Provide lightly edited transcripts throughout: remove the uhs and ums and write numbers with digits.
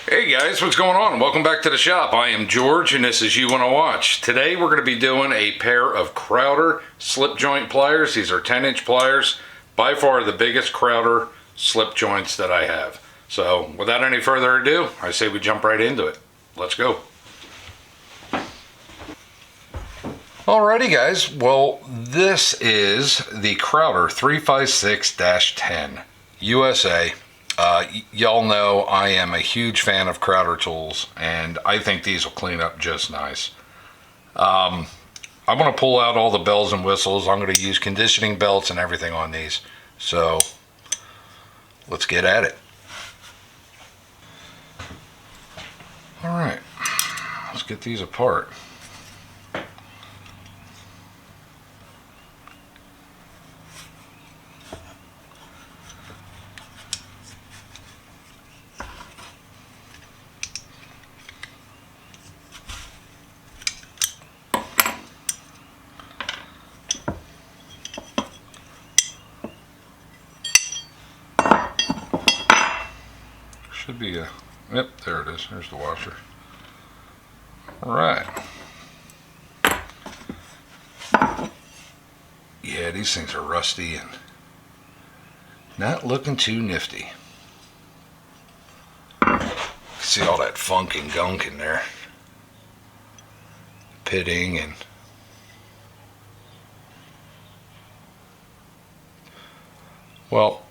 Hey guys, what's going on? Welcome back to the shop. I am George and this is You Wanna Watch. Today we're going to be doing a pair of Kraeuter slip joint pliers. These are 10-inch pliers. By far the biggest Kraeuter slip joints that I have. So without any further ado, I say we jump right into it. Let's go. Alrighty guys, well this is the Kraeuter 356-10 USA. Y'all know I am a huge fan of Kraeuter tools, and I think these will clean up just nice. I'm going to pull out all the bells and whistles. I'm going to use conditioning belts and everything on these. So let's get at it. Alright, let's get these apart. Should be a, yep, there it is. There's the washer. All right. Yeah, these things are rusty and not looking too nifty. See all that funk and gunk in there. Pitting and well,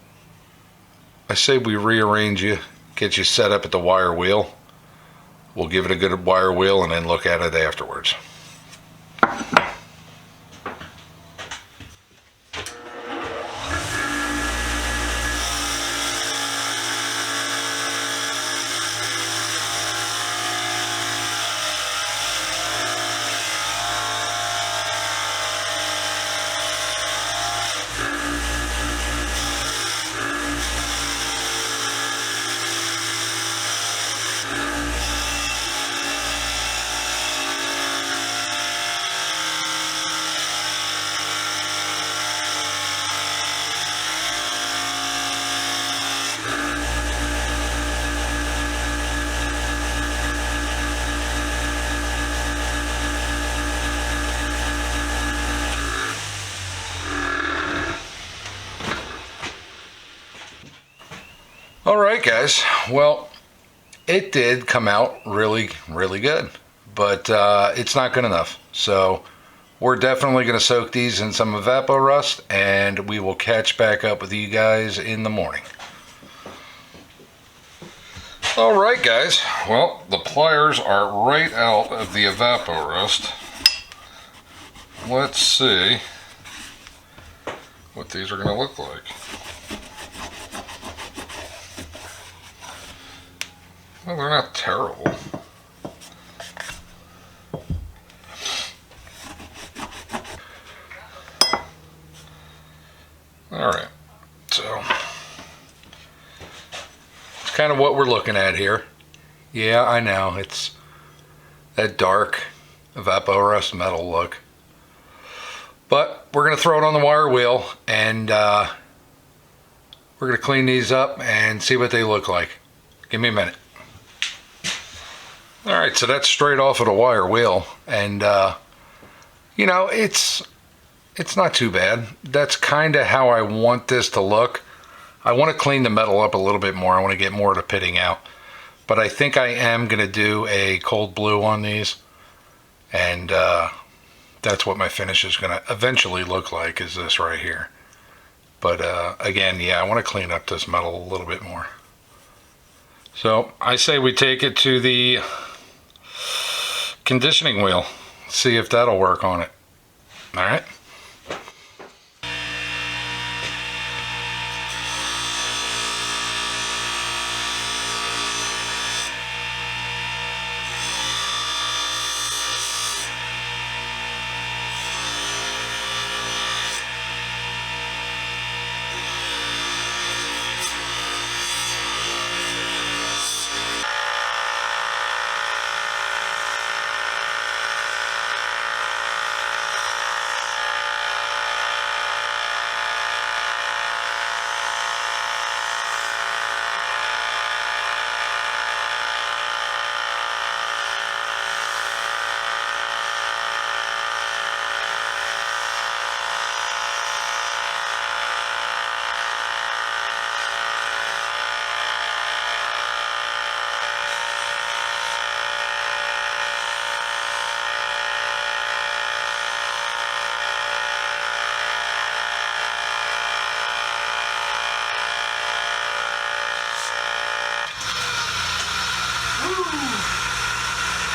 I say we rearrange you. Get you set up at the wire wheel. We'll give it a good wire wheel and then look at it afterwards. Alright guys, well it did come out really good, but it's not good enough. So we're definitely going to soak these in some Evapo-Rust and we will catch back up with you guys in the morning. Alright guys, well the pliers are right out of the Evapo-Rust. Let's see what these are going to look like. Well, they're not terrible. Alright, so it's kind of what we're looking at here. Yeah, I know, it's that dark Evapo-Rust metal look. But we're going to throw it on the wire wheel and we're going to clean these up and see what they look like. Give me a minute. Alright, so that's straight off of the wire wheel, and you know, it's not too bad. That's kind of how I want this to look. I want to clean the metal up a little bit more. I want to get more of the pitting out, but I think I am going to do a cold blue on these, and that's what my finish is going to eventually look like, is this right here. But again, yeah, I want to clean up this metal a little bit more. So I say we take it to the conditioning wheel, see if that'll work on it. All right.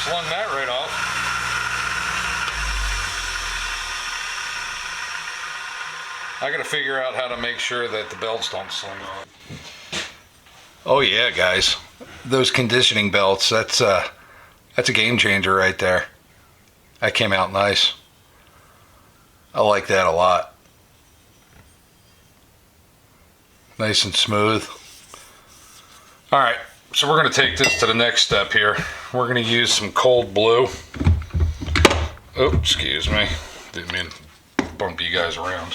Slung that right off. I gotta figure out how to make sure that the belts don't sling off. Oh yeah, guys, those conditioning belts, that's a game changer right there. That came out nice. I like that a lot. Nice and smooth. All right, so we're gonna take this to the next step here. We're gonna use some cold blue. Oh, excuse me. Didn't mean to bump you guys around.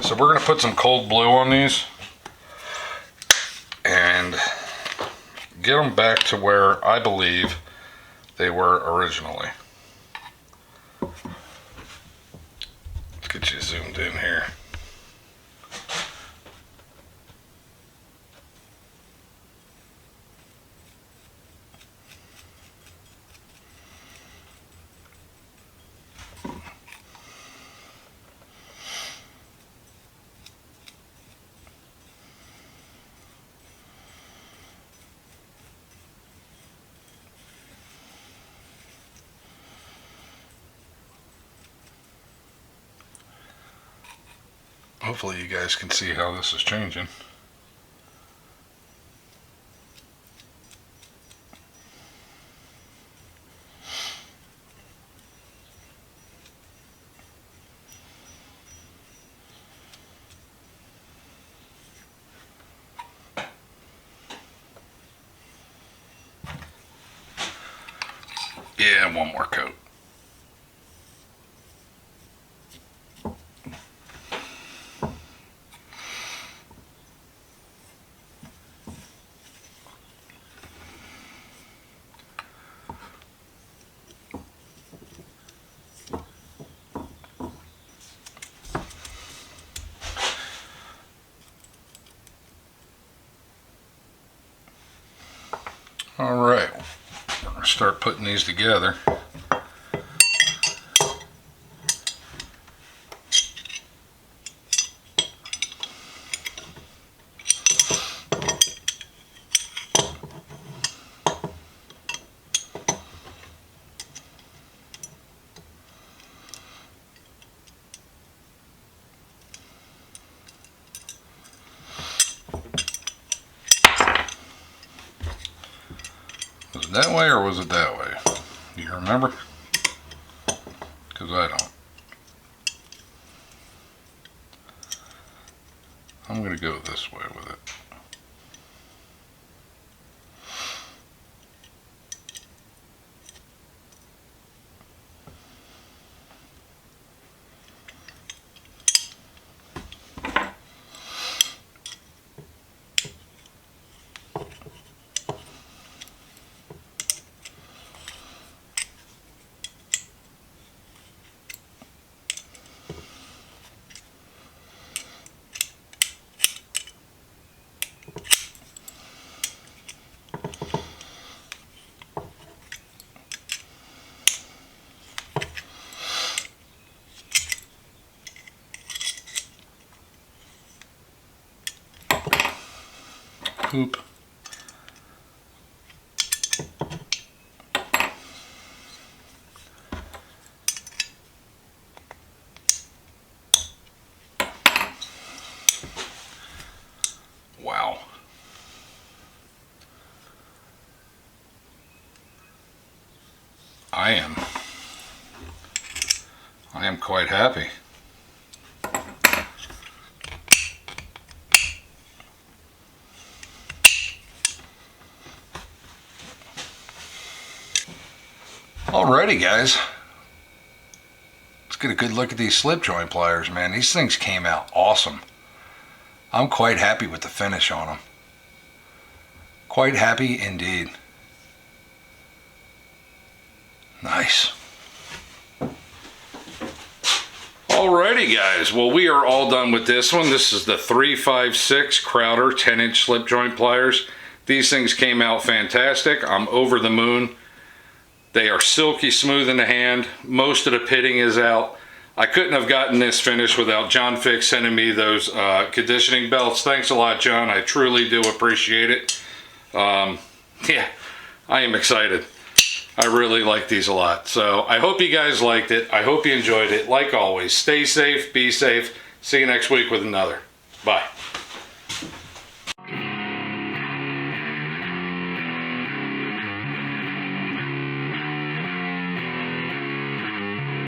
So we're gonna put some cold blue on these and get them back to where I believe they were originally. Let's get you zoomed in here. Hopefully you guys can see how this is changing. Yeah, one more coat. All right, we're gonna start putting these together. Was it that way or was it that way? Do you remember? Because I don't. I'm going to go this way with it. Poop. Wow. I am quite happy. Alrighty guys, let's get a good look at these slip joint pliers, man. These things came out awesome. I'm quite happy with the finish on them. Quite happy indeed. Nice. Alrighty guys, well we are all done with this one. This is the 356 Kraeuter 10-inch slip joint pliers. These things came out fantastic. I'm over the moon. They are silky smooth in the hand. Most of the pitting is out. I couldn't have gotten this finished without John Fix sending me those conditioning belts. Thanks a lot, John. I truly do appreciate it. Yeah, I am excited. I really like these a lot. So I hope you guys liked it. I hope you enjoyed it. Like always, stay safe, be safe. See you next week with another. Bye.